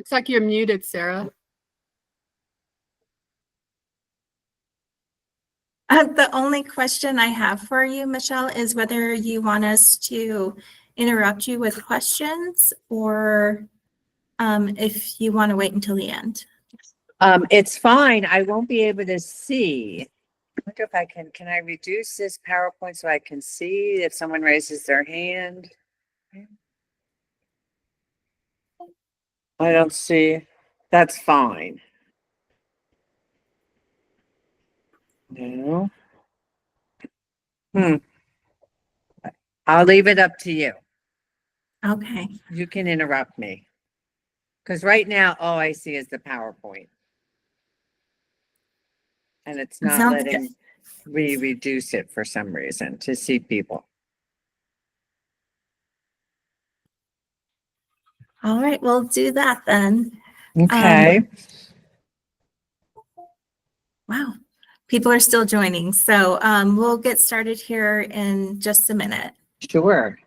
Looks like you're muted, Sarah. The only question I have for you, Michelle, is whether you want us to interrupt you with questions or if you want to wait until the end. It's fine. I won't be able to see. I wonder if I can I reduce this PowerPoint so I can see if someone raises their hand? I don't see. That's fine. No. I'll leave it up to you. Okay. You can interrupt me. Because right now, all I see is the PowerPoint. And it's not Sounds letting me reduce it for some reason to see people. All right, we'll do that then. Okay. Wow. People are still joining. So we'll get started here in just a minute. Sure.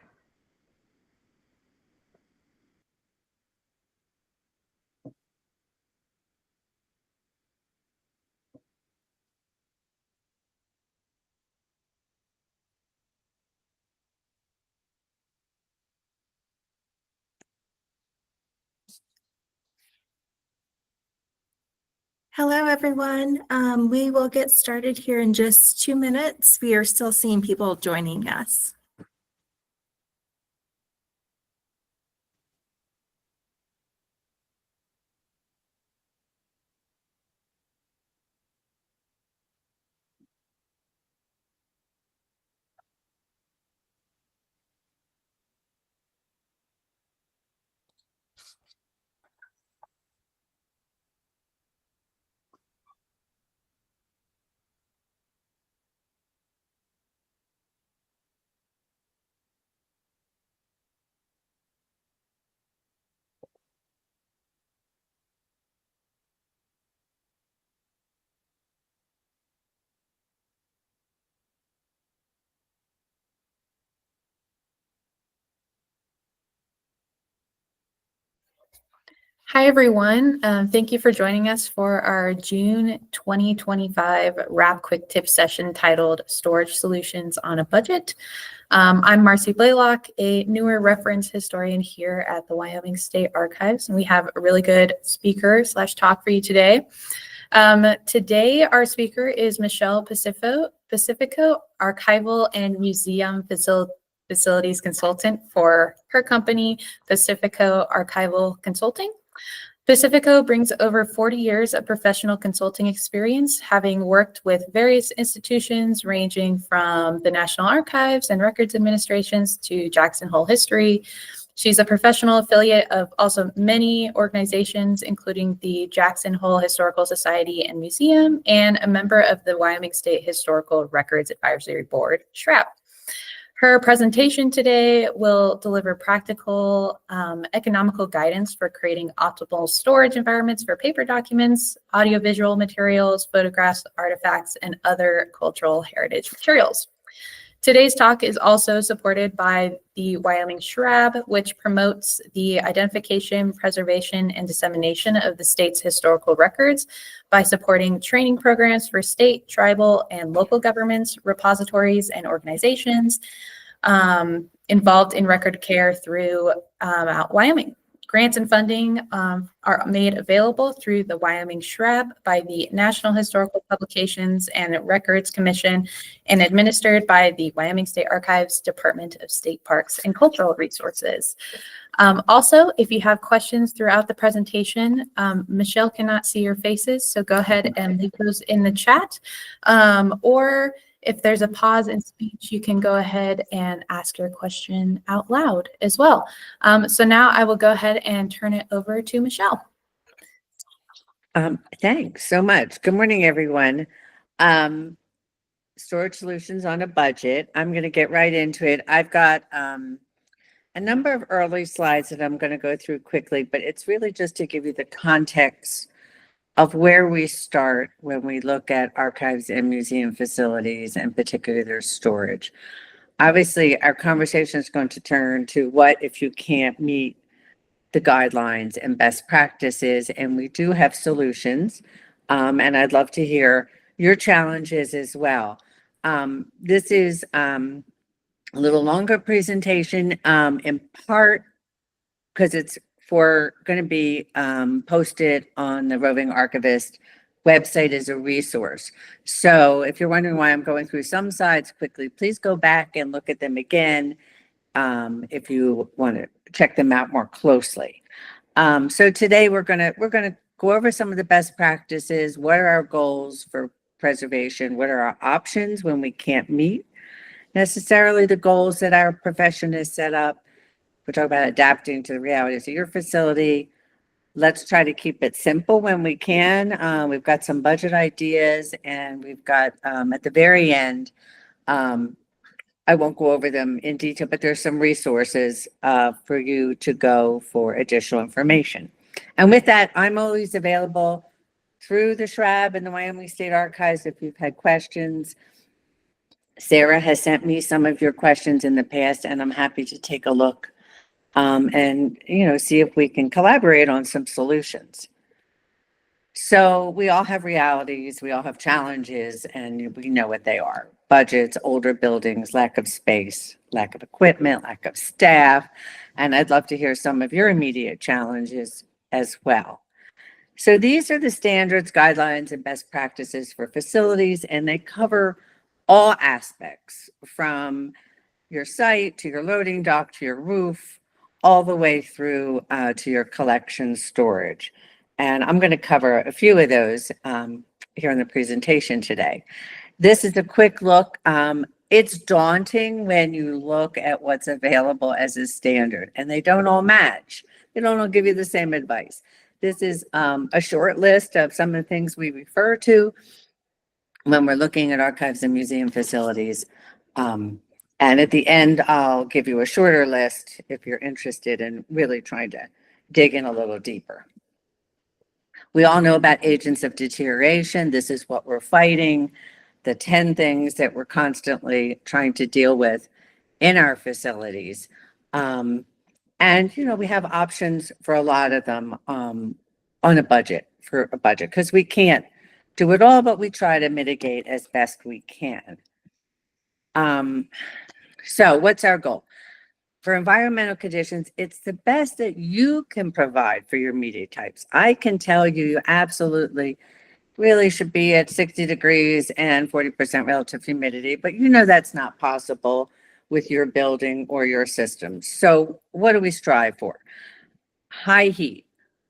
Hello, everyone. We will get started here in just 2 minutes. We are still seeing people joining us. Hi, everyone. Thank you for joining us for our June 2025 Wrap Quick Tip session titled Storage Solutions on a Budget. I'm Marcy Blaylock, a newer reference historian here at the Wyoming State Archives, and we have a really good speaker / talk for you today. Today, our speaker is Michele Pacifico, archival and museum facilities consultant for her company, Pacifico Archival Consulting. Pacifico brings over 40 years of professional consulting experience, having worked with various institutions ranging from the National Archives and Records Administrations to Jackson Hole History. She's a professional affiliate of also many organizations, including the Jackson Hole Historical Society and Museum, and a member of the Wyoming State Historical Records Advisory Board, SHRAB. Her presentation today will deliver practical, economical guidance for creating optimal storage environments for paper documents, audiovisual materials, photographs, artifacts, and other cultural heritage materials. Today's talk is also supported by the Wyoming SHRAB, which promotes the identification, preservation, and dissemination of the state's historical records by supporting training programs for state, tribal, and local governments, repositories, and organizations involved in record care throughout Wyoming. Grants and funding are made available through the Wyoming SHRAB by the National Historical Publications and Records Commission and administered by the Wyoming State Archives Department of State Parks and Cultural Resources. Also, if you have questions throughout the presentation, Michele cannot see your faces, so go ahead and leave those in the chat. Or if there's a pause in speech, you can go ahead and ask your question out loud as well. So now I will go ahead and turn it over to Michele. Thanks so much. Good morning, everyone. Storage solutions on a budget. I'm going to get right into it. I've got a number of early slides that I'm going to go through quickly, but it's really just to give you the context of where we start when we look at archives and museum facilities, and particularly their storage. Obviously, our conversation is going to turn to what if you can't meet the guidelines and best practices, and we do have solutions. And I'd love to hear your challenges as well. This is a little longer presentation, in part because it's going to be posted on the Roving Archivist website as a resource. So if you're wondering why I'm going through some slides quickly, please go back and look at them again if you want to check them out more closely. So today we're gonna go over some of the best practices. What are our goals for preservation? What are our options when we can't meet necessarily the goals that our profession has set up? We're talking about adapting to the realities of your facility. Let's try to keep it simple when we can. We've got some budget ideas, and we've got at the very end, I won't go over them in detail, but there's some resources for you to go for additional information. And with that, I'm always available through the SHRAB and the Wyoming State Archives if you've had questions. Sarah has sent me some of your questions in the past, and I'm happy to take a look and, see if we can collaborate on some solutions. So we all have realities, we all have challenges, and we know what they are. Budgets, older buildings, lack of space, lack of equipment, lack of staff. And I'd love to hear some of your immediate challenges as well. So these are the standards, guidelines, and best practices for facilities, and they cover all aspects from your site to your loading dock to your roof, all the way through to your collection storage. And I'm going to cover a few of those here in the presentation today. This is a quick look. It's daunting when you look at what's available as a standard, and they don't all match. They don't all give you the same advice. This is a short list of some of the things we refer to when we're looking at archives and museum facilities. And at the end, I'll give you a shorter list if you're interested in really trying to dig in a little deeper. We all know about agents of deterioration. This is what we're fighting, the 10 things that we're constantly trying to deal with in our facilities. And, we have options for a lot of them on a budget, because we can't do it all, but we try to mitigate as best we can. So what's our goal? For environmental conditions, it's the best that you can provide for your media types. I can tell you absolutely really should be at 60 degrees and 40% relative humidity, but that's not possible with your building or your system. So what do we strive for? High heat.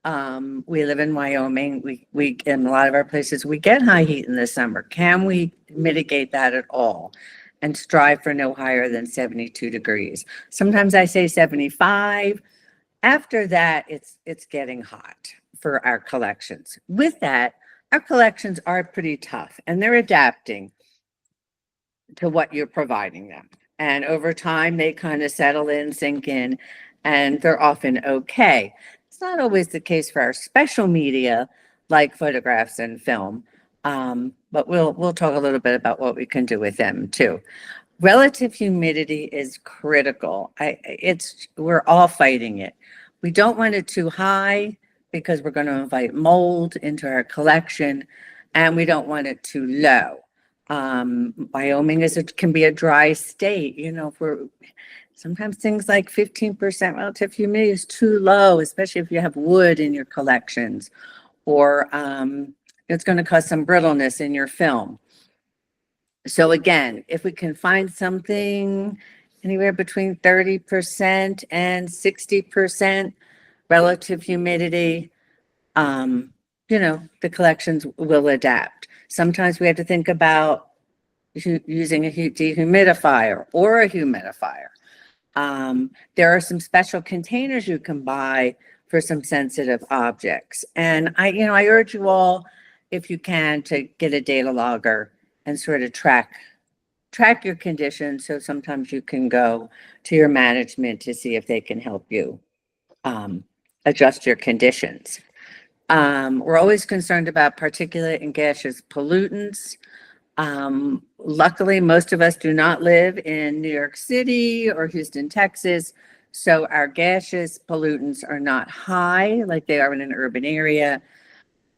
We live in Wyoming. We in a lot of our places, we get high heat in the summer. Can we mitigate that at all? And strive for no higher than 72 degrees. Sometimes I say 75. After that, it's getting hot for our collections. With that, our collections are pretty tough, and they're adapting to what you're providing them. And over time, they kind of settle in, sink in, and they're often okay. It's not always the case for our special media, like photographs and film. But we'll talk a little bit about what we can do with them too. Relative humidity is critical. We're all fighting it. We don't want it too high because we're going to invite mold into our collection, and we don't want it too low. Wyoming can be a dry state. Sometimes things like 15% relative humidity is too low, especially if you have wood in your collections, or it's going to cause some brittleness in your film. So again, if we can find something anywhere between 30% and 60% relative humidity, the collections will adapt. Sometimes we have to think about using a dehumidifier or a humidifier. There are some special containers you can buy for some sensitive objects. And I urge you all, if you can, to get a data logger and sort of track your conditions. So sometimes you can go to your management to see if they can help you adjust your conditions. We're always concerned about particulate and gaseous pollutants. Luckily, most of us do not live in New York City or Houston, Texas. So our gaseous pollutants are not high like they are in an urban area.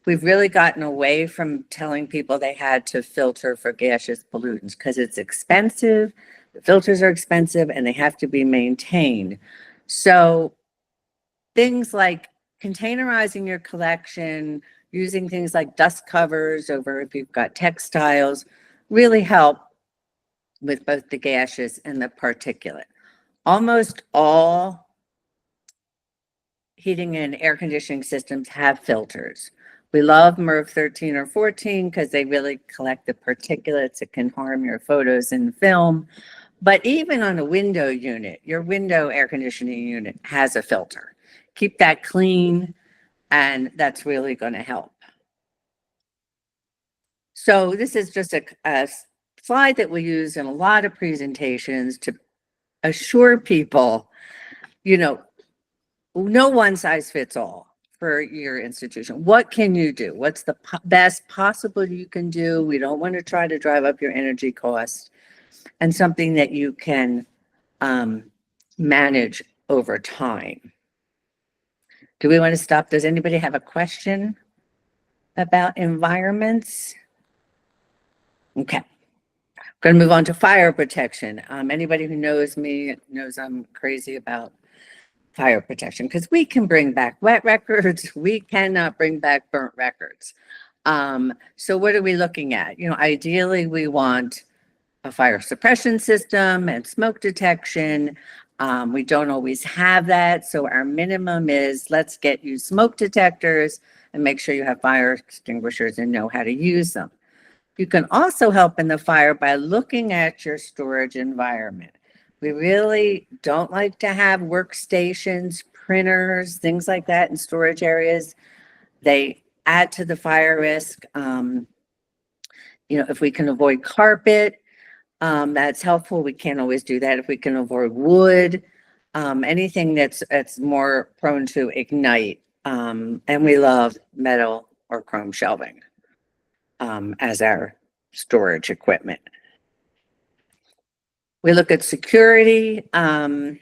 We've really gotten away from telling people they had to filter for gaseous pollutants because it's expensive. The filters are expensive and they have to be maintained. So things like containerizing your collection, using things like dust covers over if you've got textiles, really help with both the gaseous and the particulate. Almost all heating and air conditioning systems have filters. We love MERV 13 or 14 because they really collect the particulates that can harm your photos and film. But even on a window unit, your window air conditioning unit has a filter. Keep that clean, and that's really going to help. So this is just a slide that we use in a lot of presentations to assure people, no one size fits all for your institution. What can you do? What's the best possible you can do? We don't want to try to drive up your energy costs, and something that you can manage over time. Do we want to stop? Does anybody have a question about environments? Okay. Going to move on to fire protection. Anybody who knows me knows I'm crazy about fire protection because we can bring back wet records. We cannot bring back burnt records. So what are we looking at? Ideally we want a fire suppression system and smoke detection. We don't always have that. So our minimum is let's get you smoke detectors and make sure you have fire extinguishers and know how to use them. You can also help in the fire by looking at your storage environment. We really don't like to have workstations, printers, things like that in storage areas. They add to the fire risk. If we can avoid carpet, that's helpful. We can't always do that. If we can avoid wood, anything that's more prone to ignite. And we love metal or chrome shelving as our storage equipment. We look at security. Again,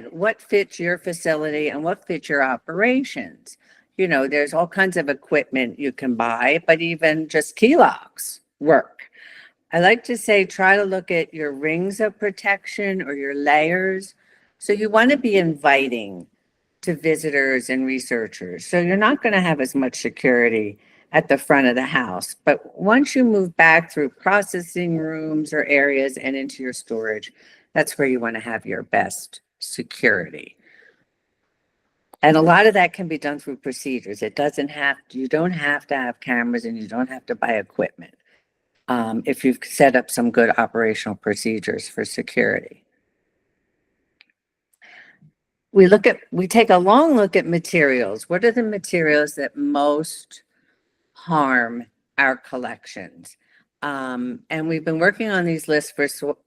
what fits your facility and what fits your operations. There's all kinds of equipment you can buy, but even just key locks work. I like to say, try to look at your rings of protection or your layers. So you want to be inviting to visitors and researchers. So you're not going to have as much security at the front of the house. But once you move back through processing rooms or areas and into your storage, that's where you want to have your best security. And a lot of that can be done through procedures. You don't have to have cameras and you don't have to buy equipment if you've set up some good operational procedures for security. We take a long look at materials. What are the materials that most harm our collections? And we've been working on these lists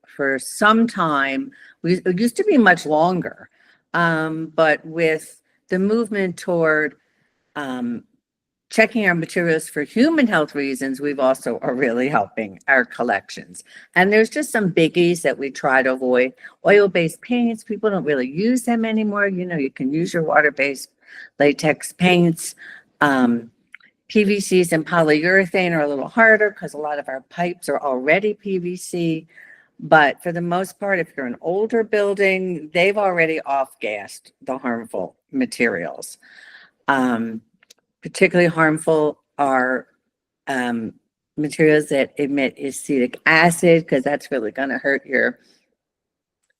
for some time. It used to be much longer, but with the movement toward checking our materials for human health reasons, we've also are really helping our collections. And there's just some biggies that we try to avoid. Oil-based paints, people don't really use them anymore. You can use your water-based latex paints. PVCs and polyurethane are a little harder because a lot of our pipes are already PVC. But for the most part, if you're an older building, they've already off-gassed the harmful materials. Particularly harmful are materials that emit acetic acid, because that's really going to hurt your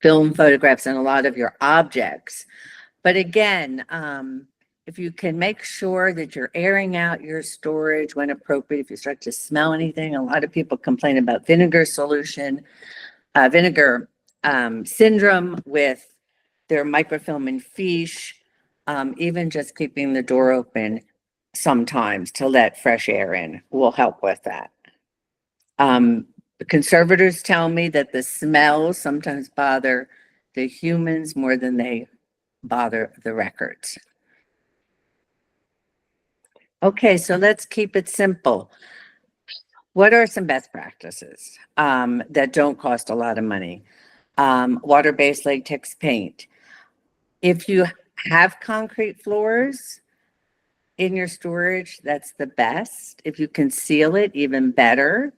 film photographs and a lot of your objects. But again, if you can make sure that you're airing out your storage when appropriate, if you start to smell anything, a lot of people complain about vinegar syndrome with their microfilm and fiche, even just keeping the door open sometimes to let fresh air in will help with that. The conservators tell me that the smells sometimes bother the humans more than they bother the records. Okay, so let's keep it simple. What are some best practices that don't cost a lot of money? Water-based latex paint. If you have concrete floors in your storage, that's the best. If you can seal it, even better,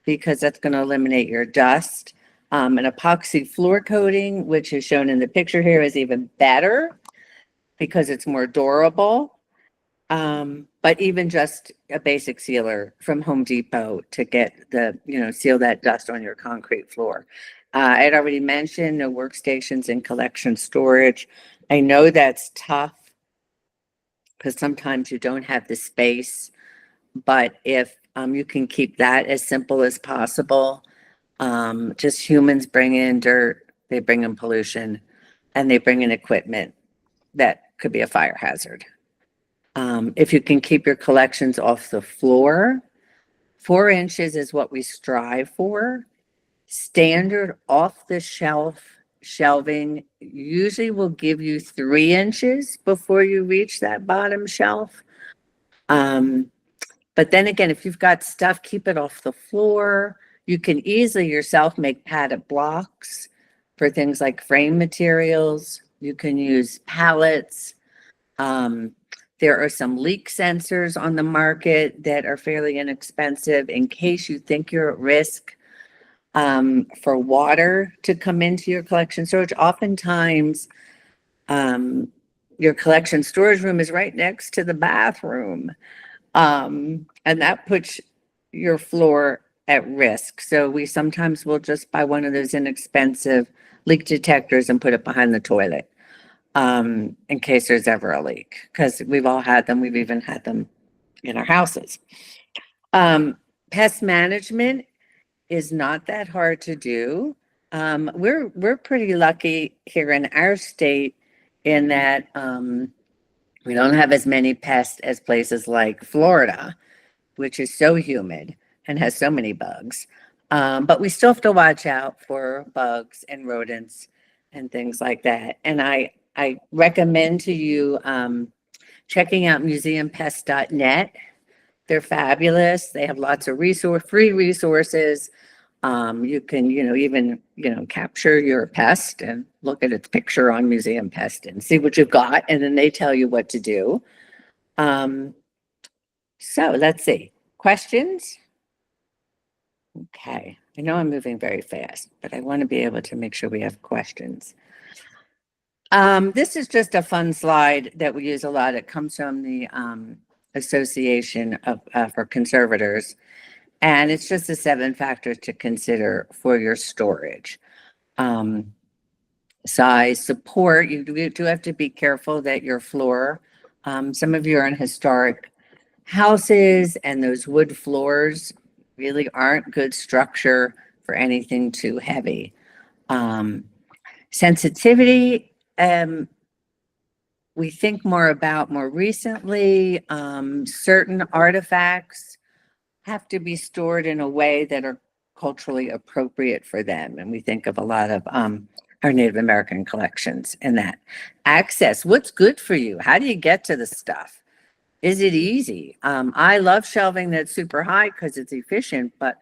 because that's going to eliminate your dust. An epoxy floor coating, which is shown in the picture here, is even better because it's more durable. But even just a basic sealer from Home Depot to get seal that dust on your concrete floor. I had already mentioned no workstations and collection storage. I know that's tough because sometimes you don't have the space, but if you can keep that as simple as possible, just humans bring in dirt, they bring in pollution, and they bring in equipment that could be a fire hazard. If you can keep your collections off the floor, 4 inches is what we strive for. Standard off-the-shelf shelving usually will give you 3 inches before you reach that bottom shelf. But then again, if you've got stuff, keep it off the floor. You can easily yourself make padded blocks for things like frame materials. You can use pallets. There are some leak sensors on the market that are fairly inexpensive in case you think you're at risk for water to come into your collection storage. Oftentimes, your collection storage room is right next to the bathroom, and that puts your floor at risk. So we sometimes will just buy one of those inexpensive leak detectors and put it behind the toilet in case there's ever a leak, because we've all had them. We've even had them in our houses. Pest management is not that hard to do. We're pretty lucky here in our state in that we don't have as many pests as places like Florida, which is so humid and has so many bugs. But we still have to watch out for bugs and rodents and things like that. And I recommend to you checking out museumpest.net. They're fabulous. They have lots of free resources. You can, even, capture your pest and look at its picture on Museum Pest and see what you've got. And then they tell you what to do. So let's see. Questions? Okay. I know I'm moving very fast, but I want to be able to make sure we have questions. This is just a fun slide that we use a lot. It comes from the Association for Conservators, and it's just the 7 factors to consider for your storage. Size, support. You do have to be careful that your floor, some of you are in historic houses, and those wood floors really aren't good structure for anything too heavy. Sensitivity, we think more about more recently. Certain artifacts have to be stored in a way that are culturally appropriate for them. And we think of a lot of our Native American collections and that. Access, what's good for you? How do you get to the stuff? Is it easy? I love shelving that's super high because it's efficient, but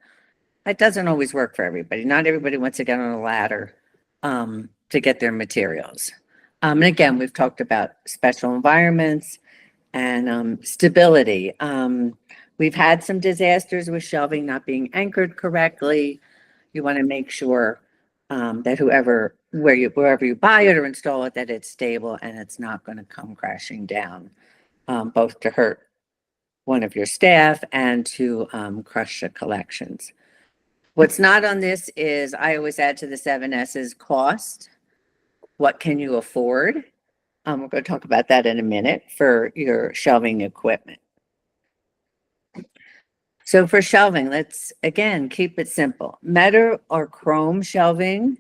that doesn't always work for everybody. Not everybody wants to get on a ladder to get their materials. And again, we've talked about special environments and stability. We've had some disasters with shelving not being anchored correctly. You want to make sure that wherever you buy it or install it, that it's stable and it's not going to come crashing down, both to hurt one of your staff and to crush the collections. What's not on this is, I always add to the 7 S's, cost. What can you afford? We're going to talk about that in a minute for your shelving equipment. So for shelving, let's, again, keep it simple. Metal or chrome shelving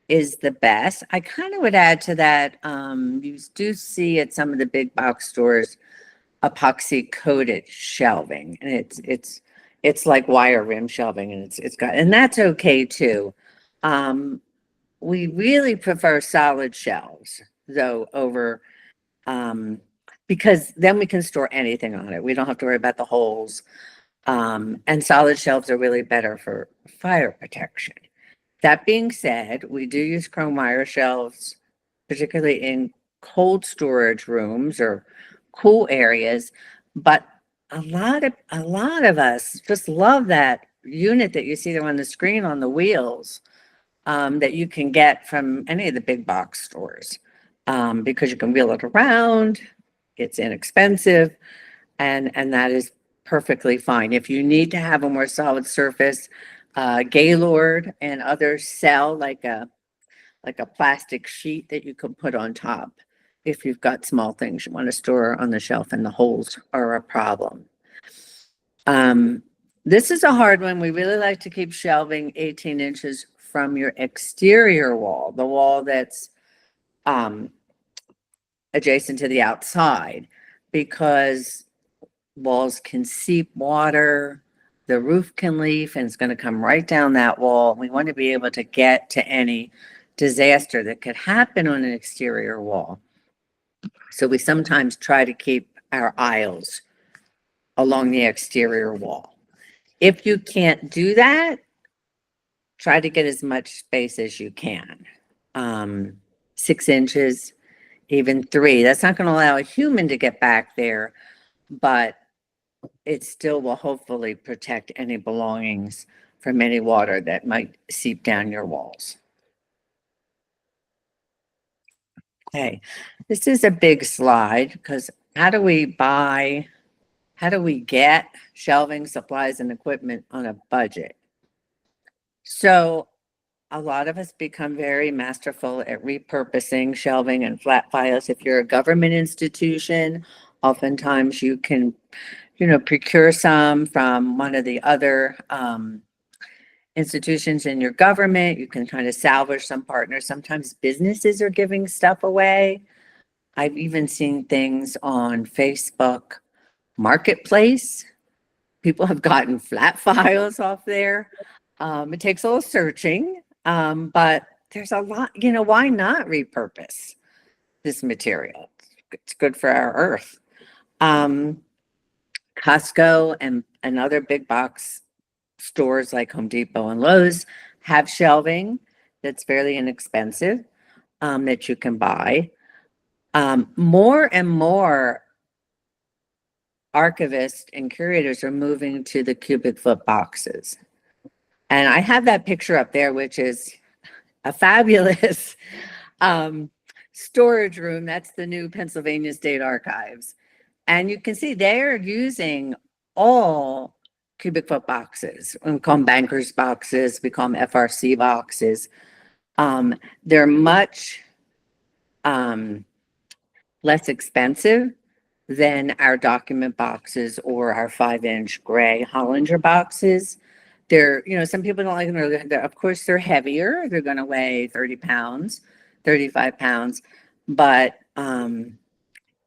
is the best. I kind of would add to that, you do see at some of the big box stores, epoxy coated shelving, and it's like wire rim shelving, and and that's okay too. We really prefer solid shelves though over, because then we can store anything on it. We don't have to worry about the holes. And solid shelves are really better for fire protection. That being said, we do use chrome wire shelves particularly in cold storage rooms or cool areas. But a lot of us just love that unit that you see there on the screen on the wheels, that you can get from any of the big box stores, because you can wheel it around. It's inexpensive, and that is perfectly fine. If you need to have a more solid surface, Gaylord and others sell like a plastic sheet that you can put on top if you've got small things you want to store on the shelf and the holes are a problem. This is a hard one. We really like to keep shelving 18 inches from your exterior wall, the wall that's adjacent to the outside, because walls can seep water, the roof can leak, and it's going to come right down that wall. We want to be able to get to any disaster that could happen on an exterior wall. So we sometimes try to keep our aisles along the exterior wall. If you can't do that, try to get as much space as you can. 6 inches, even 3. That's not going to allow a human to get back there, but it still will hopefully protect any belongings from any water that might seep down your walls. Okay, this is a big slide because how do we get shelving, supplies, and equipment on a budget? So a lot of us become very masterful at repurposing shelving and flat files. If you're a government institution, oftentimes you can, procure some from one of the other institutions in your government. You can kind of salvage some partners. Sometimes businesses are giving stuff away. I've even seen things on Facebook Marketplace. People have gotten flat files off there. It takes a little searching, but there's a lot, why not repurpose this material? It's good for our earth. Costco and other big box stores like Home Depot and Lowe's have shelving that's fairly inexpensive, that you can buy. More and more archivists and curators are moving to the cubic foot boxes. And I have that picture up there, which is a fabulous storage room. That's the new Pennsylvania State Archives. And you can see they're using all cubic foot boxes. We call them bankers boxes. We call them FRC boxes. They're much less expensive than our document boxes or our 5-inch gray Hollinger boxes. They're, some people don't like them. Of course, they're heavier. They're going to weigh 30 pounds, 35 pounds, but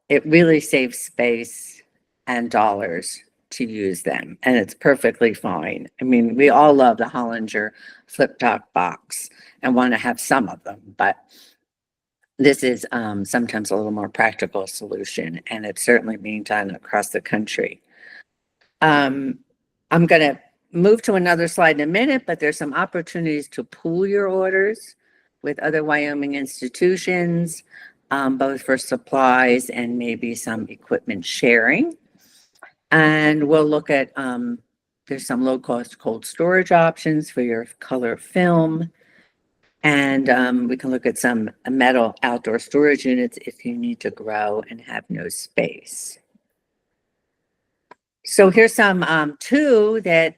it really saves space and dollars to use them, and it's perfectly fine. I mean, we all love the Hollinger flip top box and want to have some of them, but this is sometimes a little more practical solution, and it's certainly being done across the country. I'm going to move to another slide in a minute, but there's some opportunities to pool your orders with other Wyoming institutions, both for supplies and maybe some equipment sharing. And we'll look at, there's some low-cost cold storage options for your color film. And we can look at some metal outdoor storage units if you need to grow and have no space. So here's some two that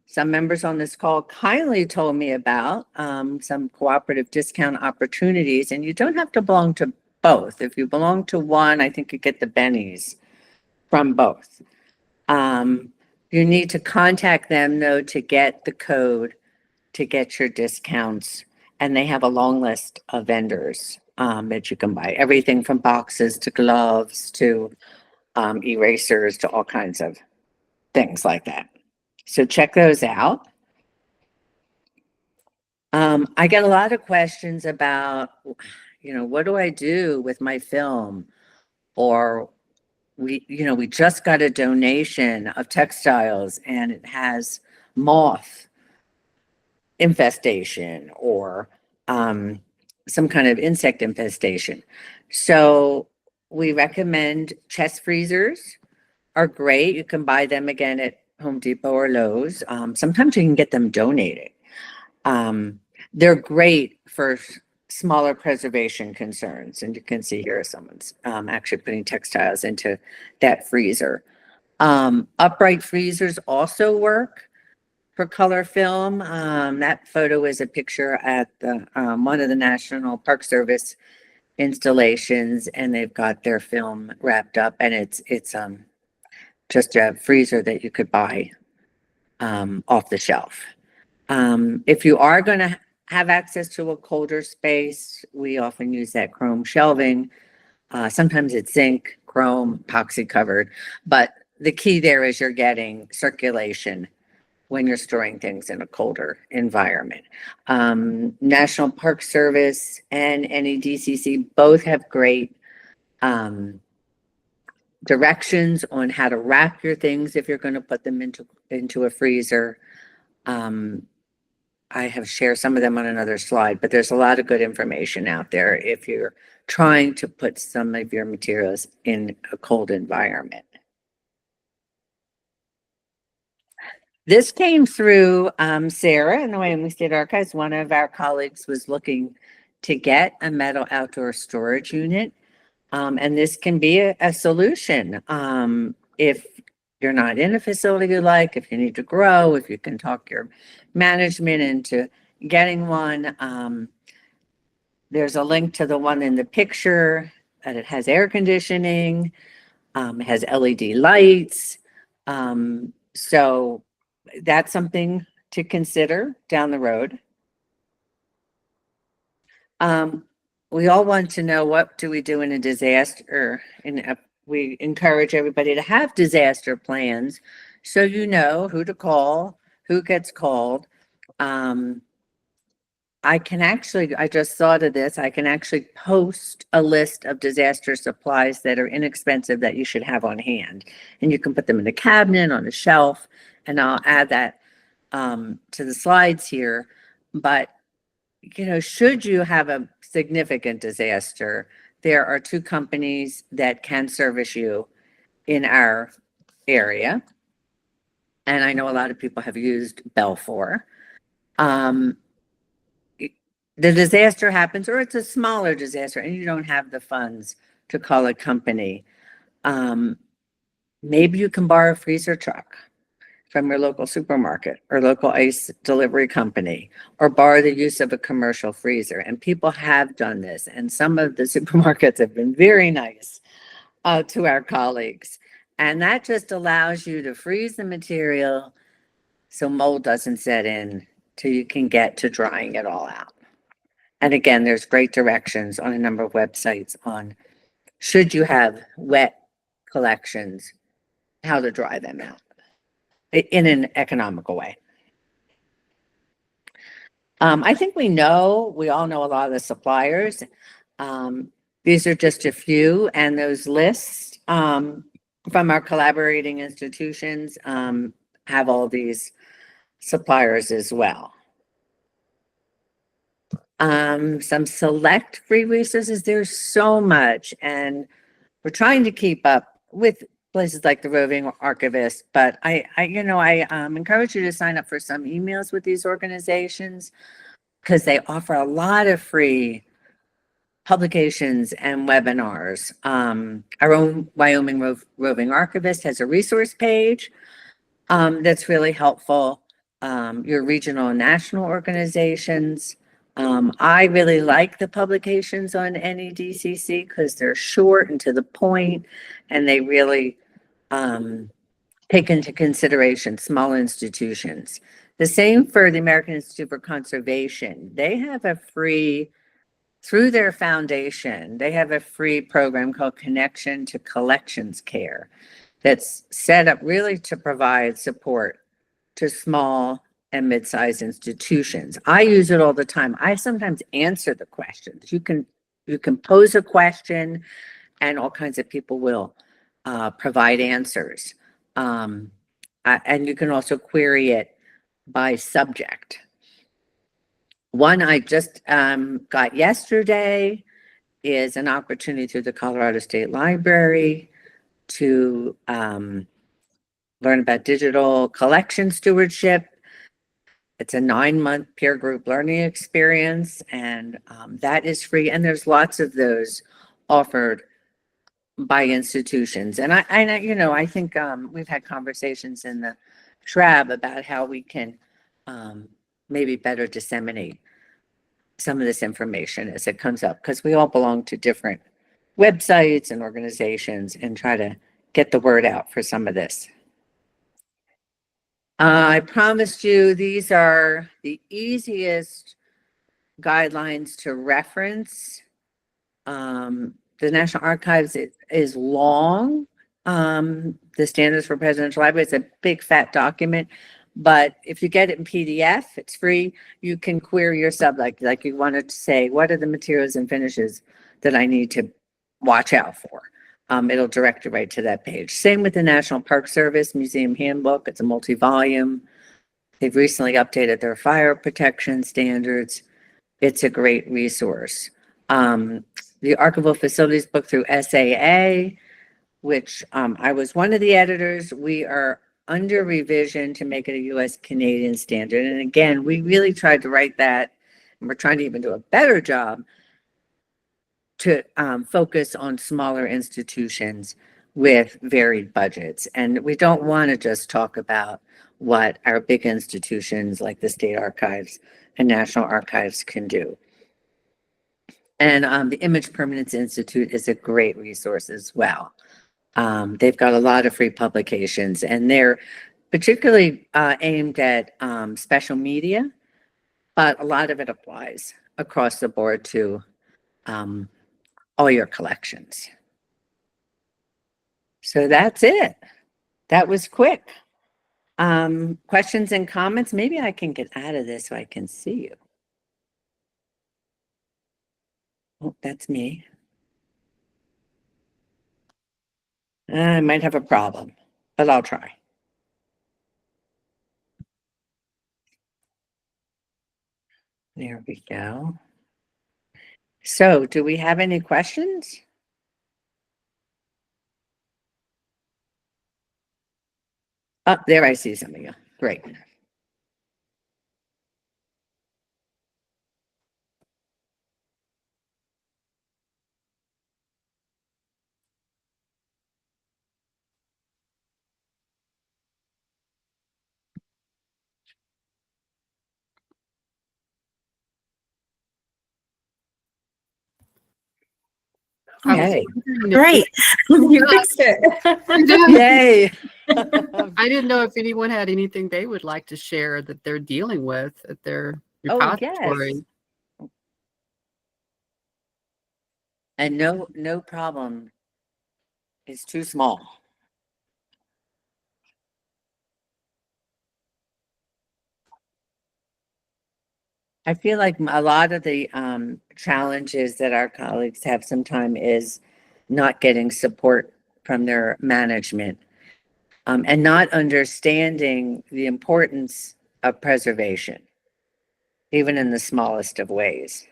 some members on this call kindly told me about, some cooperative discount opportunities. And you don't have to belong to both. If you belong to one, I think you get the bennies from both. You need to contact them, though, to get the code, to get your discounts. And they have a long list of vendors that you can buy. Everything from boxes to gloves to erasers to all kinds of things like that. So check those out. I get a lot of questions about, what do I do with my film? Or we just got a donation of textiles and it has moth infestation, or some kind of insect infestation. So we recommend chest freezers are great. You can buy them again at Home Depot or Lowe's. Sometimes you can get them donated. They're great for smaller preservation concerns. And you can see here someone's actually putting textiles into that freezer. Upright freezers also work for color film. That photo is a picture at the one of the National Park Service installations, and they've got their film wrapped up, and it's just a freezer that you could buy off the shelf. If you are going to have access to a colder space, we often use that chrome shelving. Sometimes it's zinc, chrome, epoxy covered, but the key there is you're getting circulation when you're storing things in a colder environment. National Park Service and NEDCC both have great directions on how to wrap your things if you're going to put them into a freezer. I have shared some of them on another slide, but there's a lot of good information out there if you're trying to put some of your materials in a cold environment. This came through Sarah in the Wyoming State Archives. One of our colleagues was looking to get a metal outdoor storage unit. And this can be a solution. If you're not in a facility you like, if you need to grow, if you can talk your management into getting one. There's a link to the one in the picture, and it has air conditioning, it has LED lights. So that's something to consider down the road. We all want to know, what do we do in a disaster? And we encourage everybody to have disaster plans so you know who to call, who gets called. I just thought of this, I can actually post a list of disaster supplies that are inexpensive that you should have on hand. And you can put them in a cabinet, on a shelf, and I'll add that to the slides here. But, you know, should you have a significant disaster, there are 2 companies that can service you in our area. And I know a lot of people have used Belfour. The disaster happens, or it's a smaller disaster, and you don't have the funds to call a company. Maybe you can borrow a freezer truck from your local supermarket or local ice delivery company, or borrow the use of a commercial freezer. And people have done this, and some of the supermarkets have been very nice to our colleagues. And that just allows you to freeze the material so mold doesn't set in till you can get to drying it all out. And again, there's great directions on a number of websites on, should you have wet collections, how to dry them out in an economical way. I think we all know a lot of the suppliers. These are just a few, and those lists from our collaborating institutions have all these suppliers as well. Some select free resources, there's so much, and we're trying to keep up with places like the Roving Archivist, but I encourage you to sign up for some emails with these organizations, because they offer a lot of free publications and webinars. Our own Wyoming Roving Archivist has a resource page that's really helpful. Your regional and national organizations. I really like the publications on NEDCC because they're short and to the point, and they really take into consideration small institutions. The same for the American Institute for Conservation. They have a free, through their foundation, they have a free program called Connection to Collections Care that's set up really to provide support to small and mid-sized institutions. I use it all the time. I sometimes answer the questions. You can pose a question, and all kinds of people will provide answers. And you can also query it by subject. One I just got yesterday is an opportunity through the Colorado State Library to learn about digital collection stewardship. It's a 9-month peer group learning experience, and that is free. And there's lots of those offered by institutions. And I think we've had conversations in the SHRAB about how we can maybe better disseminate some of this information as it comes up, because we all belong to different websites and organizations, and try to get the word out for some of this. I promised you these are the easiest guidelines to reference. The National Archives is long. The Standards for Presidential Library is a big fat document, but if you get it in PDF, it's free. You can query yourself, like you wanted to say, what are the materials and finishes that I need to watch out for? It'll direct you right to that page. Same with the National Park Service Museum Handbook. It's a multi-volume. They've recently updated their fire protection standards. It's a great resource. The Archival Facilities book through SAA, which I was one of the editors. We are under revision to make it a U.S. Canadian standard. And again, we really tried to write that, and we're trying to even do a better job to focus on smaller institutions with varied budgets. And we don't want to just talk about what our big institutions like the State Archives and National Archives can do. And the Image Permanence Institute is a great resource as well. They've got a lot of free publications, and they're particularly aimed at special media, but a lot of it applies across the board to all your collections. So that's it. That was quick. Questions and comments? Maybe I can get out of this so I can see you. Oh, that's me. I might have a problem, but I'll try. There we go. So, do we have any questions? Oh, there I see some of you. Great. Yay. Great. You fixed it. Yay. I didn't know if anyone had anything they would like to share that they're dealing with at their Oh, repository. yes. And no problem is too small. I feel like a lot of the challenges that our colleagues have sometimes is not getting support from their management, and not understanding the importance of preservation, even in the smallest of ways.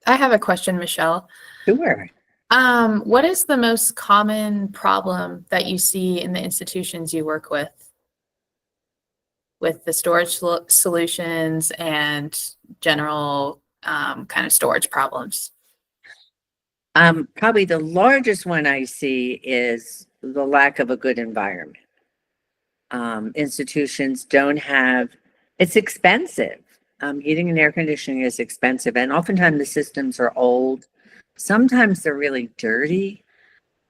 I have a question, Michelle. Sure. What is the most common problem that you see in the institutions you work with the storage solutions and general kind of storage problems? Probably the largest one I see is the lack of a good environment. Institutions don't have, it's expensive. Heating and air conditioning is expensive, and oftentimes the systems are old. Sometimes they're really dirty,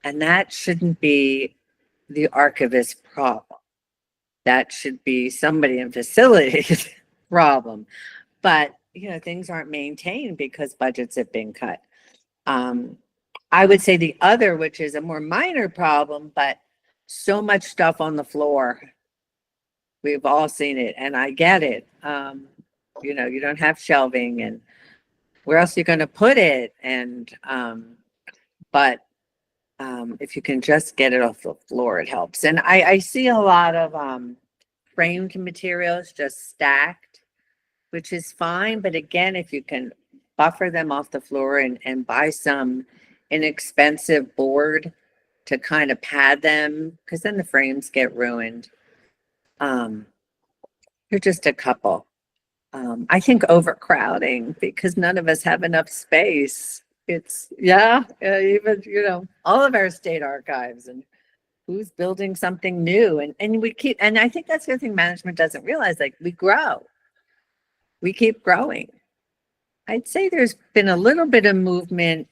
and that shouldn't be the archivist's problem. That should be somebody in facilities problem. But, things aren't maintained because budgets have been cut. I would say the other, which is a more minor problem, but so much stuff on the floor. We've all seen it, and I get it. You don't have shelving, and where else are you going to put it? And but if you can just get it off the floor, it helps. And I see a lot of framed materials just stacked which is fine. But again, if you can buffer them off the floor and buy some inexpensive board to kind of pad them, because then the frames get ruined. They're just a couple. I think overcrowding, because none of us have enough space. It's, even, all of our state archives, and who's building something new. And we keep, and I think that's the other thing management doesn't realize, like, we keep growing. I'd say there's been a little bit of movement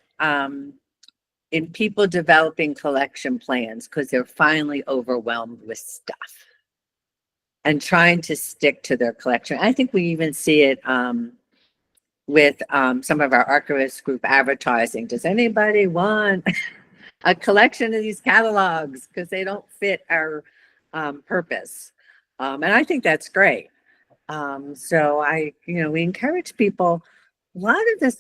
in people developing collection plans because they're finally overwhelmed with stuff and trying to stick to their collection. I think we even see it with some of our archivist group advertising. Does anybody want a collection of these catalogs? Because they don't fit our purpose. And I think that's great. So we encourage people. A lot of the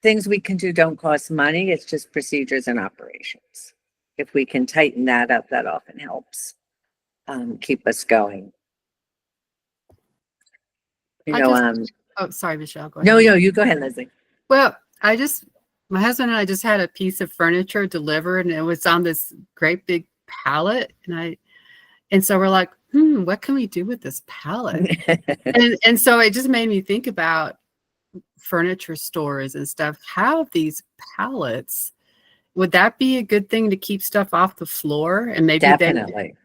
things we can do don't cost money. It's just procedures and operations. If we can tighten that up, that often helps keep us going. Oh, sorry, Michelle. Go ahead. No, you go ahead, Leslie. Well, my husband and I just had a piece of furniture delivered, and it was on this great big pallet. And so we're like, what can we do with this pallet? and so it just made me think about furniture stores and stuff. Have these pallets. Would that be a good thing to keep stuff off the floor? And maybe Definitely.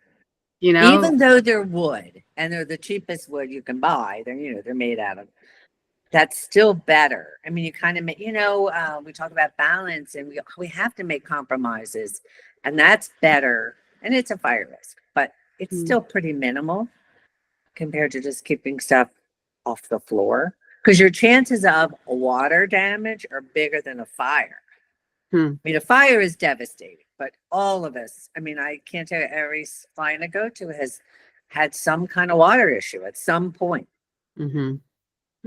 Even though they're wood and they're the cheapest wood you can buy, they're made out of. That's still better. I mean, you kind of make, we talk about balance, and we have to make compromises, and that's better. And it's a fire risk, but it's still pretty minimal compared to just keeping stuff off the floor, because your chances of water damage are bigger than a fire. I mean, a fire is devastating, but all of us, I can't tell you, every client I go to has had some kind of water issue at some point.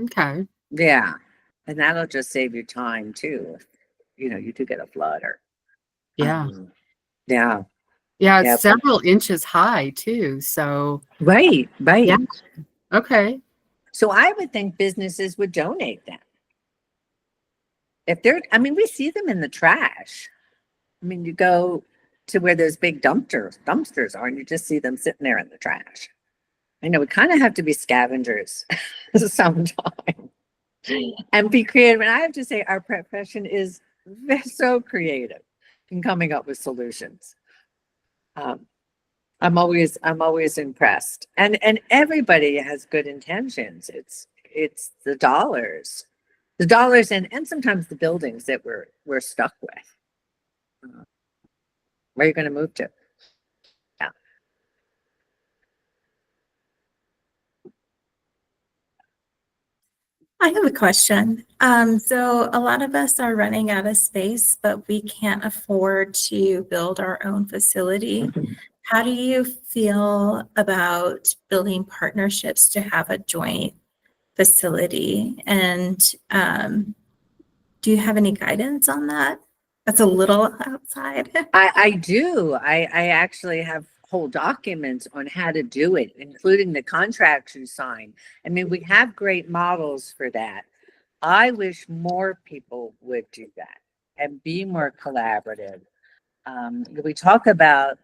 Okay. Yeah. And that'll just save you time too. If, you do get a flood or. Yeah. Yeah. Yeah. Yeah. It's several inches high too. So. Right. Yeah. Okay. So I would think businesses would donate them. If we see them in the trash. You go to where those big dumpsters are, and you just see them sitting there in the trash. I know we kind of have to be scavengers sometimes and be creative. And I have to say, our profession is so creative in coming up with solutions. I'm always impressed, and everybody has good intentions. It's the dollars, and sometimes the buildings that we're stuck with. Where are you going to move to? Yeah. I have a question. So a lot of us are running out of space, but we can't afford to build our own facility. How do you feel about building partnerships to have a joint facility? And do you have any guidance on that? That's a little outside. I do. I actually have whole documents on how to do it, including the contracts you sign. We have great models for that. I wish more people would do that and be more collaborative. We talk about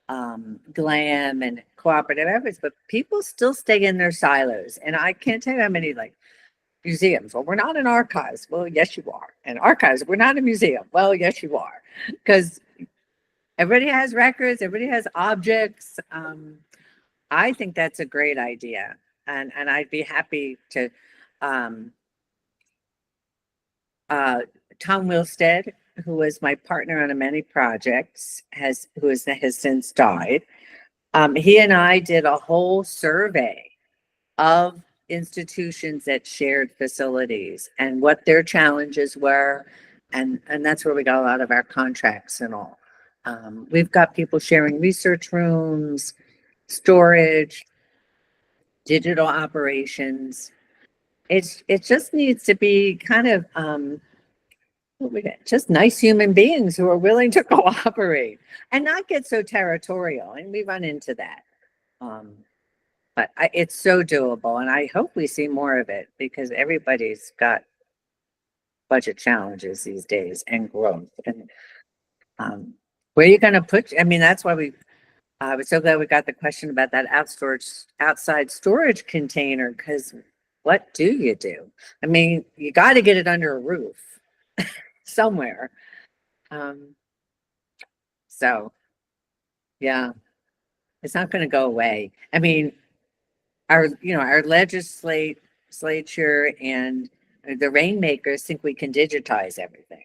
GLAM and cooperative efforts, but people still stay in their silos. And I can't tell you how many museums. Well, we're not in archives. Well, yes, you are. And archives, we're not a museum. Well, yes, you are. Because everybody has records, everybody has objects. I think that's a great idea. And I'd be happy to, Tom Wilstead, who was my partner on many projects, has since died. He and I did a whole survey of institutions that shared facilities and what their challenges were. And that's where we got a lot of our contracts and all. We've got people sharing research rooms, storage, digital operations. It just needs to be kind of just nice human beings who are willing to cooperate and not get so territorial. And we run into that. But it's so doable, and I hope we see more of it because everybody's got budget challenges these days and growth. And where are you going to put? I mean, that's why I was so glad we got the question about that outside storage container, because what do you do? I mean, you got to get it under a roof somewhere. So, yeah, it's not going to go away. I mean, our legislature and the rainmakers think we can digitize everything.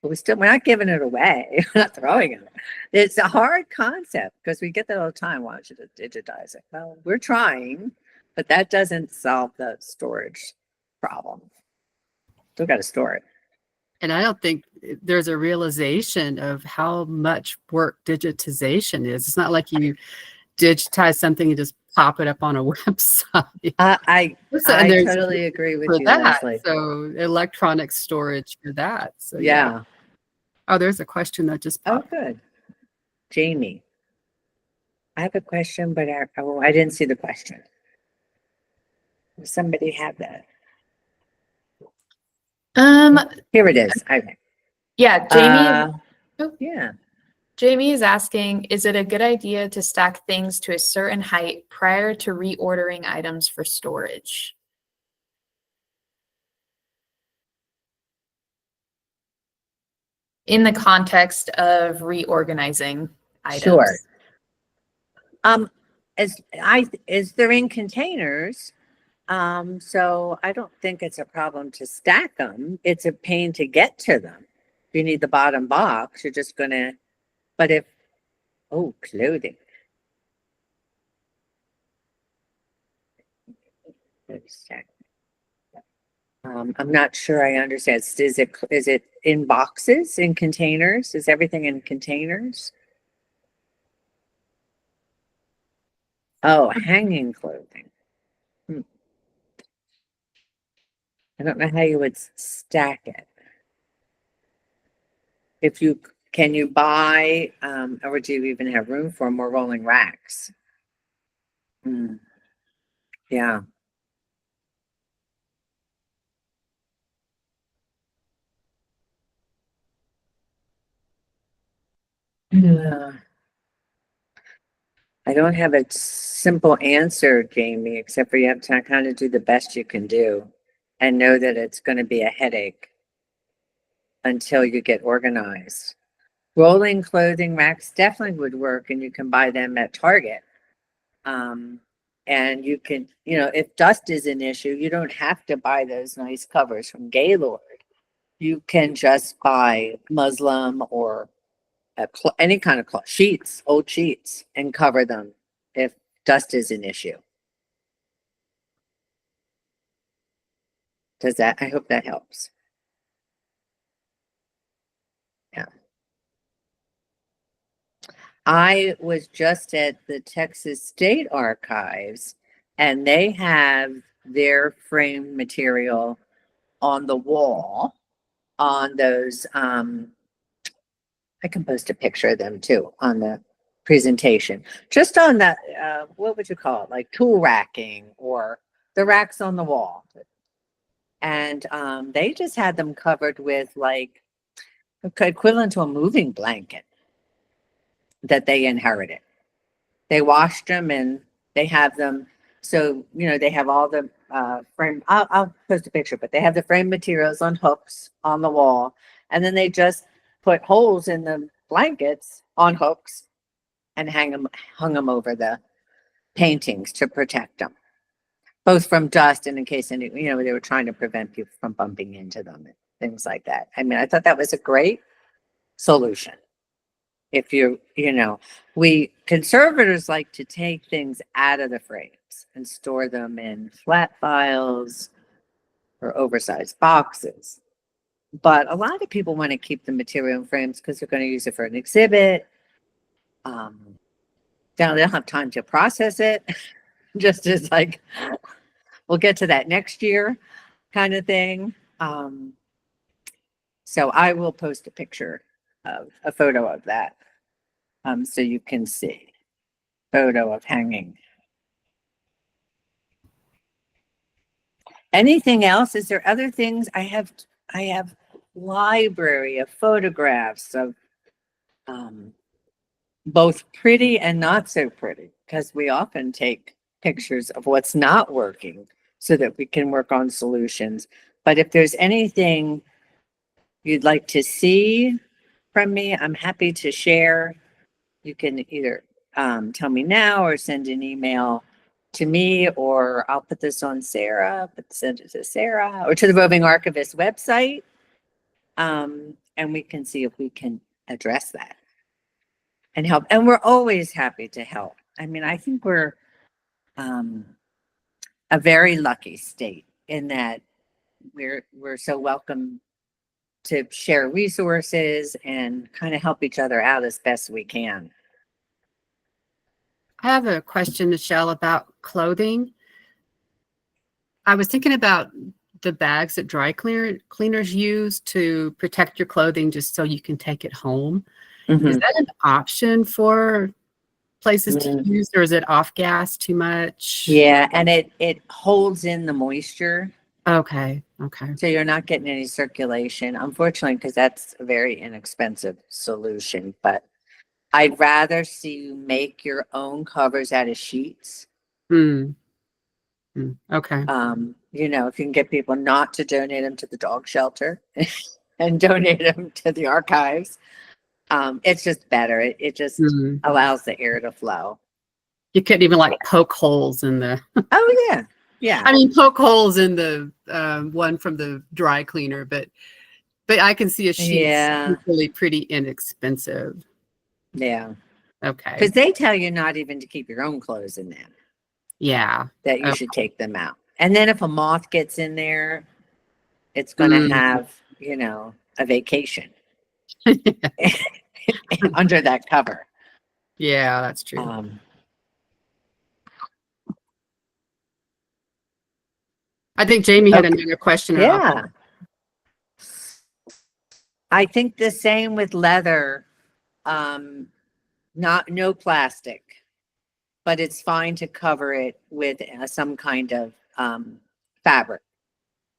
But we're not giving it away. We're not throwing it. It's a hard concept because we get that all the time. Why don't you just digitize it? Well, we're trying, but that doesn't solve the storage problem. Still got to store it. And I don't think there's a realization of how much work digitization is. It's not like you digitize something and just pop it up on a website. I there's totally agree with for you, that. Leslie. So electronic storage for that. So Yeah. Oh, there's a question that just Oh, popped. good. Jamie, I have a question, but I didn't see the question. Does somebody have that? Here it is. Okay. Yeah, Jamie. Yeah. Jamie is asking, is it a good idea to stack things to a certain height prior to reordering items for storage? In the context of reorganizing items. Sure. As they're in containers, so I don't think it's a problem to stack them. It's a pain to get to them. If you need the bottom box, you're just gonna. But clothing. I'm not sure I understand. Is it in boxes, in containers? Is everything in containers? Oh, hanging clothing. I don't know how you would stack it. Can you buy, or do you even have room for more rolling racks? Yeah. Yeah. I don't have a simple answer, Jamie, except for you have to kind of do the best you can do and know that it's going to be a headache until you get organized. Rolling clothing racks definitely would work, and you can buy them at Target. And you can, if dust is an issue, you don't have to buy those nice covers from Gaylord. You can just buy Muslim or any kind of cloth, old sheets, and cover them if dust is an issue. I hope that helps. Yeah. I was just at the Texas State Archives, and they have their frame material on the wall on those. I can post a picture of them too on the presentation, just on that, what would you call it? Like tool racking or the racks on the wall. And they just had them covered with like equivalent to a moving blanket that they inherited. They washed them and they have them. So, they have all the frame. I'll post a picture, but they have the frame materials on hooks on the wall. And then they just put holes in the blankets on hooks and hung them over the paintings to protect them, both from dust and in case they were trying to prevent people from bumping into them and things like that. I mean, I thought that was a great solution. If we conservators like to take things out of the frames and store them in flat files or oversized boxes. But a lot of people want to keep the material in frames because they're going to use it for an exhibit. They don't have time to process it. Just as like, we'll get to that next year kind of thing. So I will post a photo of that. So you can see photo of hanging Anything else? Is there other things? I have library of photographs of both pretty and not so pretty, because we often take pictures of what's not working so that we can work on solutions. But if there's anything you'd like to see from me, I'm happy to share. You can either tell me now or send an email to me, or I'll put this on Sarah, but send it to Sarah or to the Roving Archivist website. And we can see if we can address that and help. And we're always happy to help. I mean, I think we're a very lucky state in that we're so welcome to share resources and kind of help each other out as best we can. I have a question, Michelle, about clothing. I was thinking about the bags that cleaners use to protect your clothing just so you can take it home. Is that an option for places to use, or is it off gas too much? Yeah, and it holds in the moisture. Okay. So you're not getting any circulation, unfortunately, because that's a very inexpensive solution. But I'd rather see you make your own covers out of sheets. Okay. You know, if you can get people not to donate them to the dog shelter and donate them to the archives, it's just better. It just allows the air to flow. You couldn't even like poke holes in the. Oh yeah, yeah. I mean, poke holes in the one from the dry cleaner, but I can see a sheet really pretty inexpensive. Yeah. Okay. Because they tell you not even to keep your own clothes in them. Yeah. That you should take them out. And then if a moth gets in there, it's going to have, you know, a vacation under that cover. Yeah, that's true. I think Jamie had another question. Yeah. I think the same with leather. No plastic, but it's fine to cover it with some kind of fabric,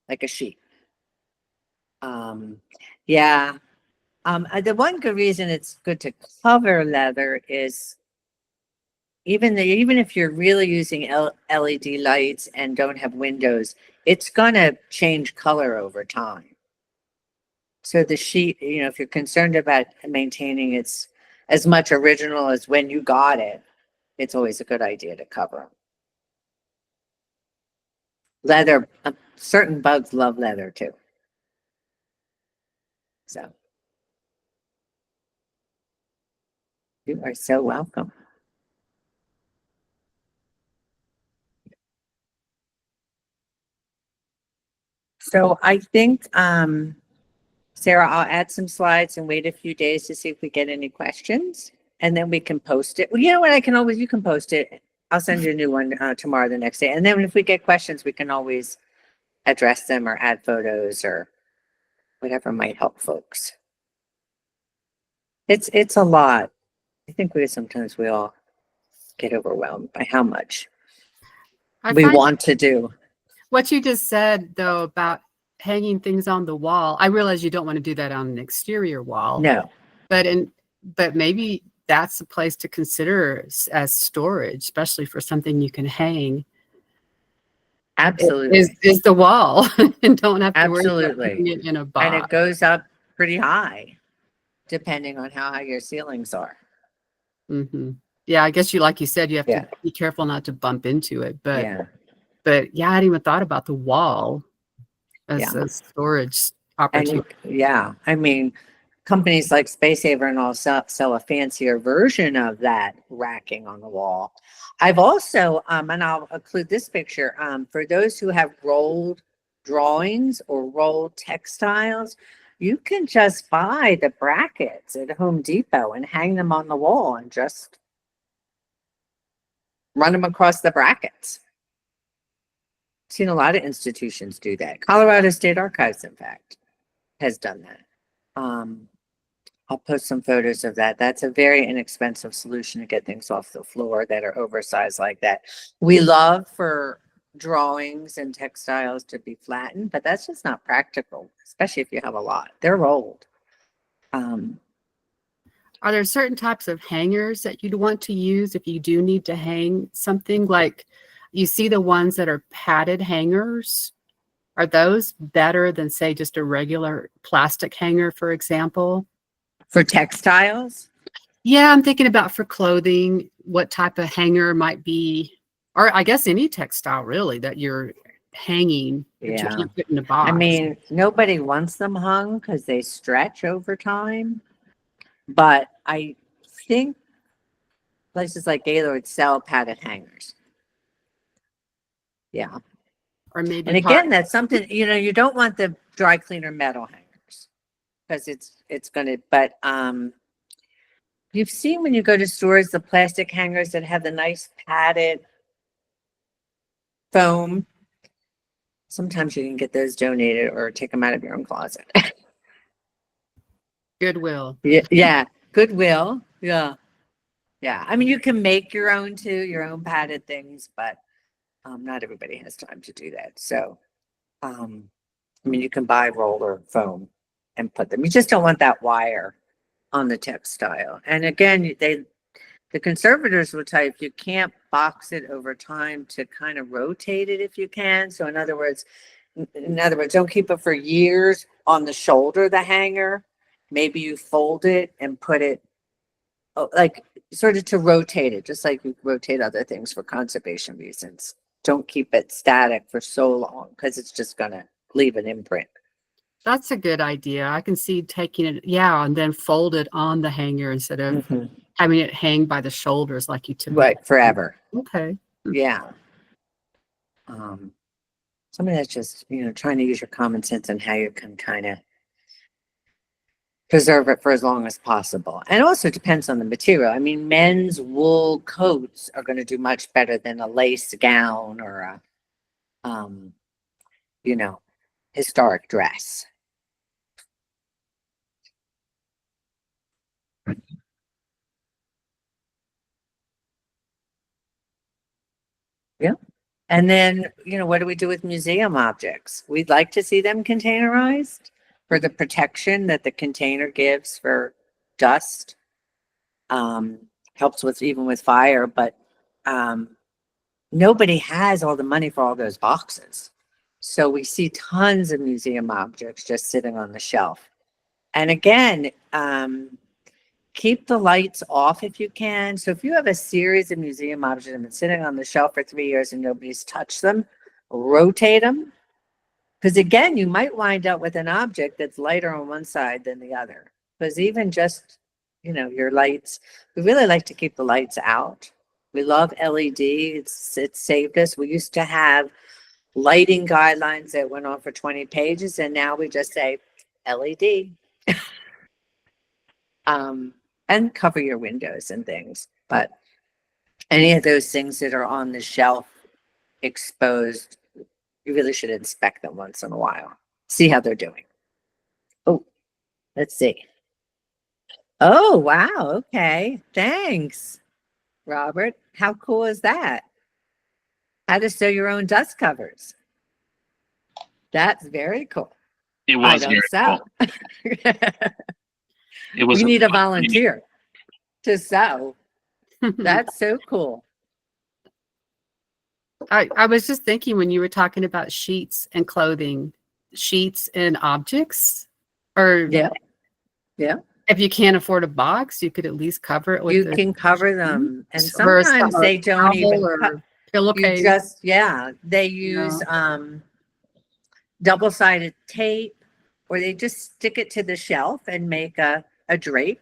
like a sheet. Yeah. The one good reason it's good to cover leather is even if you're really using LED lights and don't have windows, it's going to change color over time. So the sheet, you know, if you're concerned about maintaining its as much original as when you got it, it's always a good idea to cover them. Leather, certain bugs love leather too. So you are so welcome. So I think, Sarah, I'll add some slides and wait a few days to see if we get any questions, and then we can post it. Well, you know what? You can post it. I'll send you a new one tomorrow, the next day. And then if we get questions, we can always address them or add photos or whatever might help folks. It's a lot. I think sometimes we all get overwhelmed by how much we want to do. What you just said, though, about hanging things on the wall, I realize you don't want to do that on an exterior wall. No. But maybe that's a place to consider as storage, especially for something you can hang. Absolutely. Is the wall and don't have to worry about Absolutely. putting it in a box. And it goes up pretty high, depending on how high your ceilings are. Yeah, I guess like you said, you have to be careful not to bump into it. But yeah, I hadn't even thought about the wall as a storage opportunity. I mean, companies like Space Saver and all sell a fancier version of that racking on the wall. I've also, and I'll include this picture, for those who have rolled drawings or rolled textiles, you can just buy the brackets at Home Depot and hang them on the wall and just run them across the brackets. I've seen a lot of institutions do that. Colorado State Archives, in fact, has done that. I'll post some photos of that. That's a very inexpensive solution to get things off the floor that are oversized like that. We love for drawings and textiles to be flattened, but that's just not practical, especially if you have a lot. They're rolled. Are there certain types of hangers that you'd want to use if you do need to hang something? Like you see the ones that are padded hangers. Are those better than, say, just a regular plastic hanger, for example? For textiles? Yeah, I'm thinking about for clothing, what type of hanger might be, or I guess any textile really that you're hanging that you Yeah. can't put in a box. I mean, nobody wants them hung because they stretch over time. But I think places like Gaylord sell padded hangers. Yeah. or maybe And again, that's something, you don't want the dry cleaner metal hangers because it's going to, but you've seen when you go to stores, the plastic hangers that have the nice padded foam. Sometimes you can get those donated or take them out of your own closet. Goodwill. Yeah. Goodwill. Yeah. Yeah. I mean, you can make your own too, your own padded things, but not everybody has time to do that. So, I mean, you can buy roller foam and put them. You just don't want that wire on the textile. And again, the conservators will tell you if you can't box it over time to kind of rotate it if you can. So in other words, don't keep it for years on the shoulder, the hanger. Maybe you fold it and put it like sort of to rotate it, just like you rotate other things for conservation reasons. Don't keep it static for so long because it's just going to leave an imprint. That's a good idea. I can see taking it, and then fold it on the hanger instead of having it hang by the shoulders like you typically. Right, forever. Okay. Yeah. Something that's just, trying to use your common sense and how you can kind of preserve it for as long as possible. And also depends on the material. I mean, men's wool coats are going to do much better than a lace gown or a, historic dress. Yeah. And then, what do we do with museum objects? We'd like to see them containerized for the protection that the container gives for dust. Helps with even with fire, but nobody has all the money for all those boxes. So we see tons of museum objects just sitting on the shelf. And again, keep the lights off if you can. So if you have a series of museum objects that have been sitting on the shelf for 3 years and nobody's touched them, rotate them. Because again, you might wind up with an object that's lighter on one side than the other. Because even just, your lights, we really like to keep the lights out. We love LED. It's saved us. We used to have lighting guidelines that went on for 20 pages, and now we just say LED. And cover your windows and things. But any of those things that are on the shelf exposed, you really should inspect them once in a while. See how they're doing. Oh, let's see. Oh, wow. Okay. Thanks, Robert. How cool is that? How to sew your own dust covers. That's very cool. It was very sew. cool. It was We need a volunteer to sew. That's so cool. I was just thinking when you were talking about sheets and clothing, sheets and objects, or Yeah. if you can't afford a box, you could at least cover it with You can cover them. And or a sometimes they don't towel even or cut. pillowcase. They use double-sided tape, or they just stick it to the shelf and make a drape.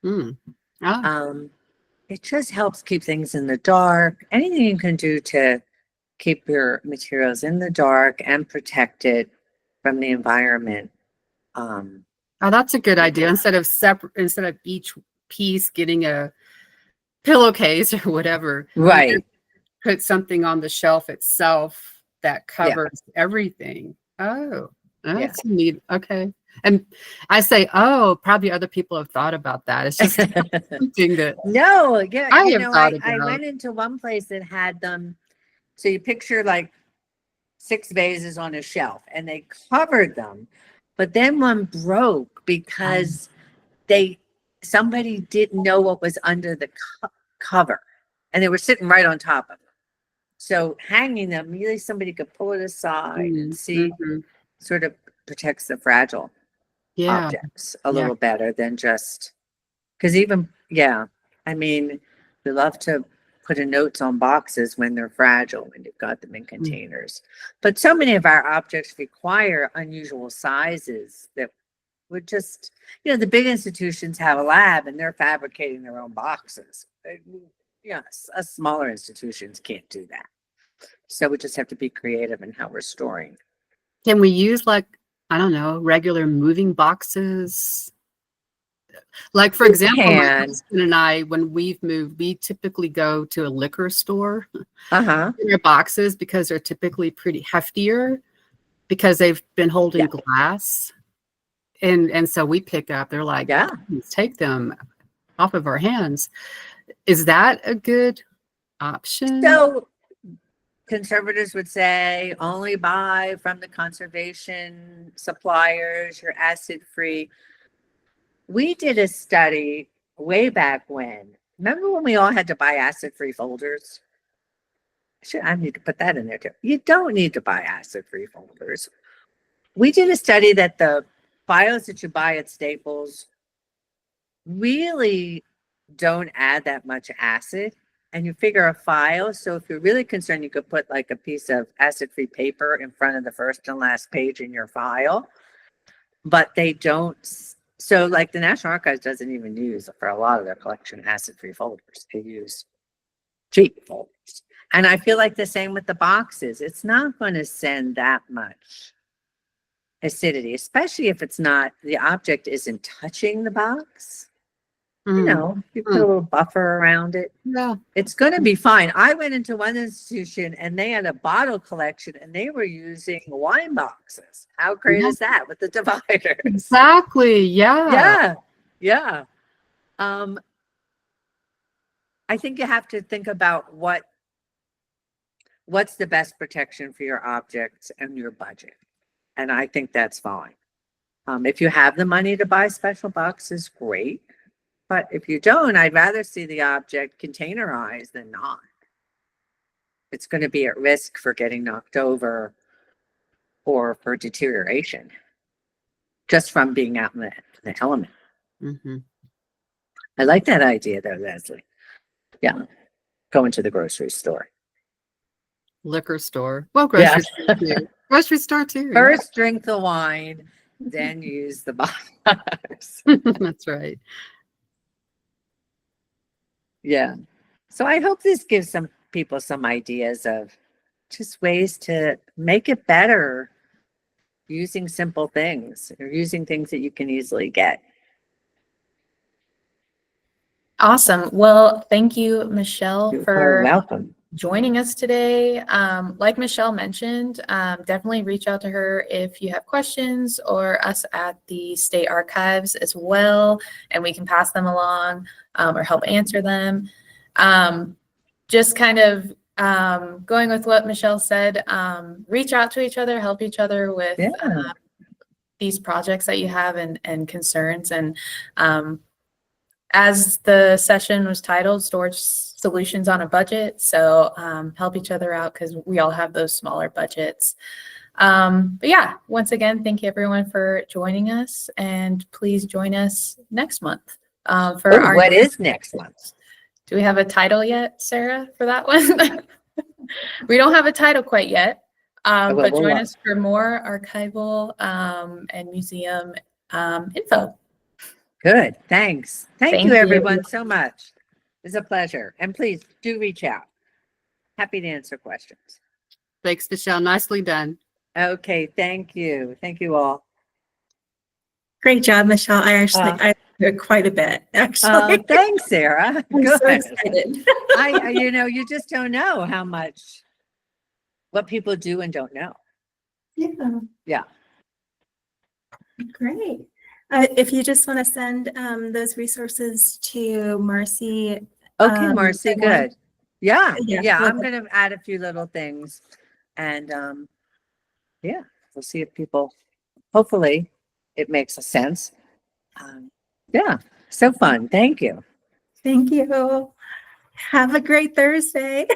It just helps keep things in the dark. Anything you can do to keep your materials in the dark and protected from the environment. Oh, that's a good idea. Instead of each piece getting a pillowcase or whatever, Right. you put something on the shelf itself that covers everything. Oh, that's neat. Okay. And I say, probably other people have thought about that. It's just something that No, yeah. I have thought I about. went into one place that had them. So you picture like 6 vases on a shelf, and they covered them. But then one broke because somebody didn't know what was under the cover, and they were sitting right on top of it. So hanging them, really somebody could pull it aside and see, sort of protects the fragile objects a little better than just, because even, I mean, we love to put in notes on boxes when they're fragile, when you've got them in containers. But so many of our objects require unusual sizes that would just, the big institutions have a lab and they're fabricating their own boxes. Yes, us smaller institutions can't do that. So we just have to be creative in how we're storing. Can we use, like, I don't know, regular moving boxes? Like, for example, my husband and I, when we've moved, we typically go to a liquor store in their boxes because they're typically pretty heftier because they've been holding glass. And so we pick up, they're like, let's take them off of our hands. Is that a good option? So conservators would say only buy from the conservation suppliers, you're acid free. We did a study way back when. Remember when we all had to buy acid-free folders? I need to put that in there too. You don't need to buy acid-free folders. We did a study that the files that you buy at Staples really don't add that much acid. And you figure a file. So if you're really concerned, you could put like a piece of acid-free paper in front of the first and last page in your file. But they don't. So like the National Archives doesn't even use, for a lot of their collection, acid-free folders. They use cheap folders. And I feel like the same with the boxes. It's not going to send that much acidity, especially if it's not, the object isn't touching the box. You put a little buffer around it. Yeah. It's going to be fine. I went into one institution and they had a bottle collection and they were using wine boxes. How great is that with the dividers? Exactly. Yeah. Yeah. I think you have to think about what's the best protection for your objects and your budget. And I think that's fine. If you have the money to buy special boxes, great. But if you don't, I'd rather see the object containerized than not. It's going to be at risk for getting knocked over or for deterioration just from being out in the element. I like that idea though, Leslie. Yeah. Going to the grocery store. Liquor store. Well, grocery store too. Grocery store too. First drink the wine, then use the box. That's right. Yeah. So I hope this gives some people some ideas of just ways to make it better using simple things or using things that you can easily get. Awesome. Well, thank you, Michele, You're for welcome. joining us today. Like Michele mentioned, definitely reach out to her if you have questions, or us at the State Archives as well, and we can pass them along or help answer them. Just kind of going with what Michele said, reach out to each other, help each other with these projects that you have and concerns. And as the session was titled, Storage Solutions on a Budget. So help each other out because we all have those smaller budgets. But yeah, once again, thank you everyone for joining us, and please join us next month. What is next month? Do we have a title yet, Sarah, for that one? We don't have a title quite yet, but join us for more archival and museum info. Good. Thanks. Thank you you. everyone so much. It's a pleasure. And please do reach out. Happy to answer questions. Thanks, Michele. Nicely done. Okay. Thank you. Thank you all. Great job, Michele. I did quite a bit, actually. Thanks, Sarah. I'm Good. so excited. You just don't know what people do and don't know. Yeah. Great. If you just want to send those resources to Marcy. Okay, Marcy, good. Yeah. Yeah. I'm going to add a few little things. And yeah, we'll see if people, hopefully it makes a sense. Yeah, so fun. Thank you. Thank you. Have a great Thursday.